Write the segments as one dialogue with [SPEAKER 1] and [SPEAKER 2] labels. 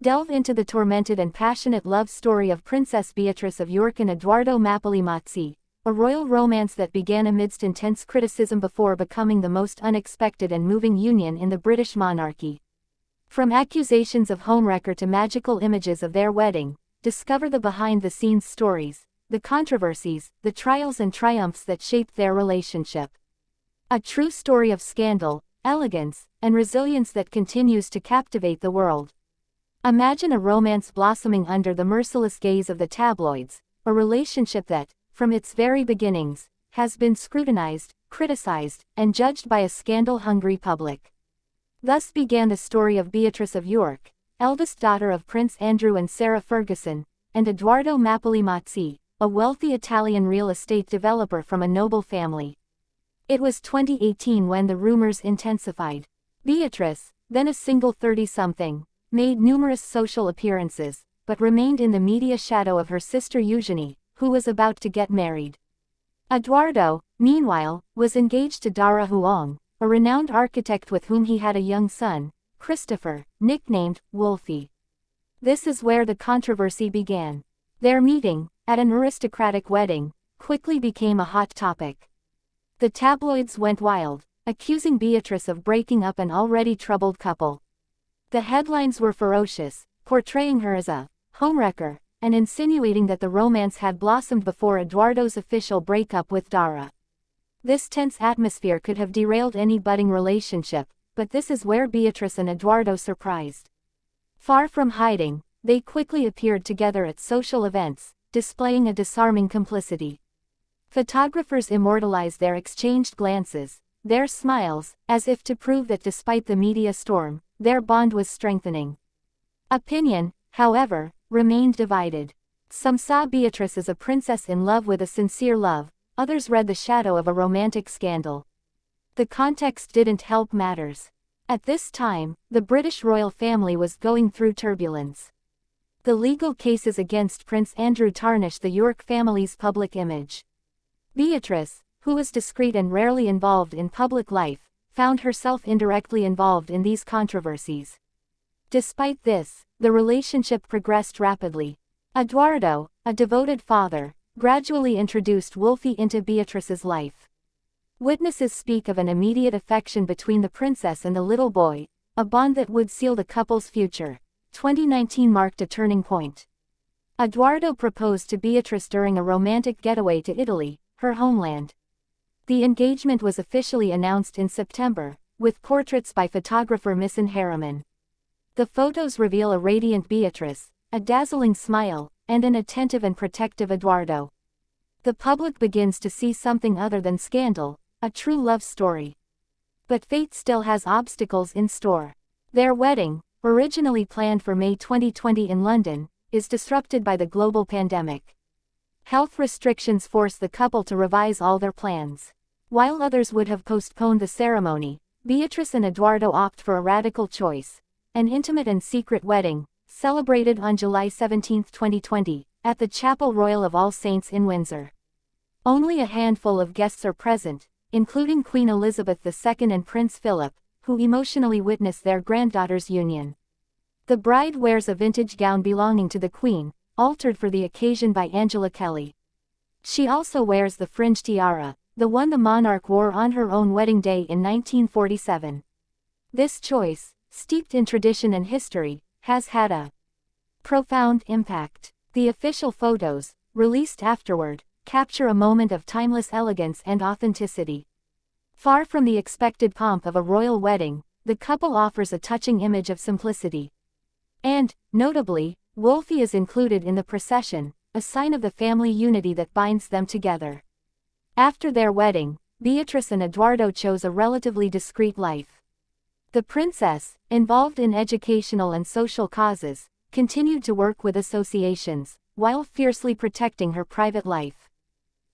[SPEAKER 1] Delve into the tormented and passionate love story of Princess Beatrice of York and Edoardo Mapelli-Mazzi, a royal romance that began amidst intense criticism before becoming the most unexpected and moving union in the British monarchy. From accusations of homewrecker to magical images of their wedding, discover the behind-the-scenes stories, the controversies, the trials and triumphs that shaped their relationship. A true story of scandal, elegance, and resilience that continues to captivate the world. Imagine a romance blossoming under the merciless gaze of the tabloids, a relationship that, from its very beginnings, has been scrutinized, criticized, and judged by a scandal-hungry public. Thus began the story of Beatrice of York, eldest daughter of Prince Andrew and Sarah Ferguson, and Edoardo Mapelli-Mazzi, a wealthy Italian real estate developer from a noble family. It was 2018 when the rumors intensified. Beatrice, then a single 30-something, made numerous social appearances, but remained in the media shadow of her sister Eugenie, who was about to get married. Edoardo, meanwhile, was engaged to Dara Huang, a renowned architect with whom he had a young son, Christopher, nicknamed Wolfie. This is where the controversy began. Their meeting, at an aristocratic wedding, quickly became a hot topic. The tabloids went wild, accusing Beatrice of breaking up an already troubled couple. The headlines were ferocious, portraying her as a homewrecker, and insinuating that the romance had blossomed before Edoardo's official breakup with Dara. This tense atmosphere could have derailed any budding relationship, but this is where Beatrice and Edoardo surprised. Far from hiding, they quickly appeared together at social events, displaying a disarming complicity. Photographers immortalized their exchanged glances, their smiles, as if to prove that despite the media storm, their bond was strengthening. Opinion, however, remained divided. Some saw Beatrice as a princess in love with a sincere love, others read the shadow of a romantic scandal. The context didn't help matters. At this time, the British royal family was going through turbulence. The legal cases against Prince Andrew tarnished the York family's public image. Beatrice, who was discreet and rarely involved in public life, found herself indirectly involved in these controversies. Despite this, the relationship progressed rapidly. Edoardo, a devoted father, gradually introduced Wolfie into Beatrice's life. Witnesses speak of an immediate affection between the princess and the little boy, a bond that would seal the couple's future. 2019 marked a turning point. Edoardo proposed to Beatrice during a romantic getaway to Italy, her homeland. The engagement was officially announced in September, with portraits by photographer Misson Harriman. The photos reveal a radiant Beatrice, a dazzling smile, and an attentive and protective Edoardo. The public begins to see something other than scandal, a true love story. But fate still has obstacles in store. Their wedding, originally planned for May 2020 in London, is disrupted by the global pandemic. Health restrictions force the couple to revise all their plans. While others would have postponed the ceremony, Beatrice and Edoardo opt for a radical choice: an intimate and secret wedding, celebrated on July 17, 2020, at the Chapel Royal of All Saints in Windsor. Only a handful of guests are present, including Queen Elizabeth II and Prince Philip, who emotionally witnessed their granddaughter's union. The bride wears a vintage gown belonging to the Queen, altered for the occasion by Angela Kelly. She also wears the fringe tiara, the one the monarch wore on her own wedding day in 1947. This choice, steeped in tradition and history, has had a profound impact. The official photos, released afterward, capture a moment of timeless elegance and authenticity. Far from the expected pomp of a royal wedding, the couple offers a touching image of simplicity. And, notably, Wolfie is included in the procession, a sign of the family unity that binds them together. After their wedding, Beatrice and Edoardo chose a relatively discreet life. The princess, involved in educational and social causes, continued to work with associations, while fiercely protecting her private life.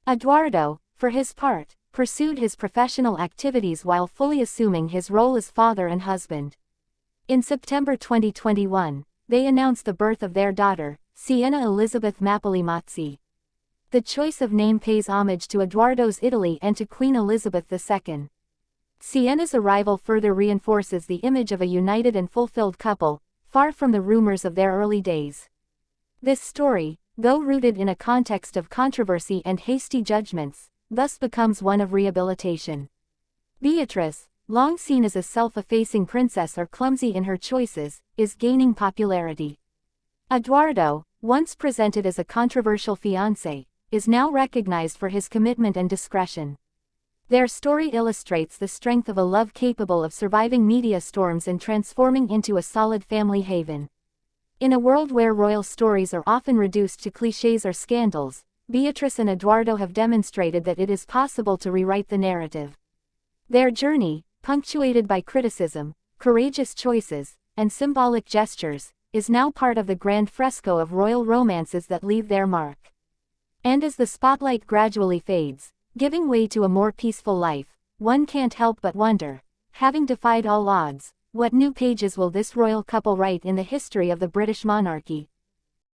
[SPEAKER 1] Edoardo, for his part, pursued his professional activities while fully assuming his role as father and husband. In September 2021, they announced the birth of their daughter, Sienna Elizabeth Mapelli-Mazzi. The choice of name pays homage to Edoardo's Italy and to Queen Elizabeth II. Sienna's arrival further reinforces the image of a united and fulfilled couple, far from the rumors of their early days. This story, though rooted in a context of controversy and hasty judgments, thus becomes one of rehabilitation. Beatrice, long seen as a self-effacing princess or clumsy in her choices, is gaining popularity. Eduardo, once presented as a controversial fiancé, is now recognized for his commitment and discretion. Their story illustrates the strength of a love capable of surviving media storms and transforming into a solid family haven. In a world where royal stories are often reduced to clichés or scandals, Beatrice and Eduardo have demonstrated that it is possible to rewrite the narrative. Their journey, punctuated by criticism, courageous choices, and symbolic gestures, is now part of the grand fresco of royal romances that leave their mark. And as the spotlight gradually fades, giving way to a more peaceful life, one can't help but wonder, having defied all odds, what new pages will this royal couple write in the history of the British monarchy?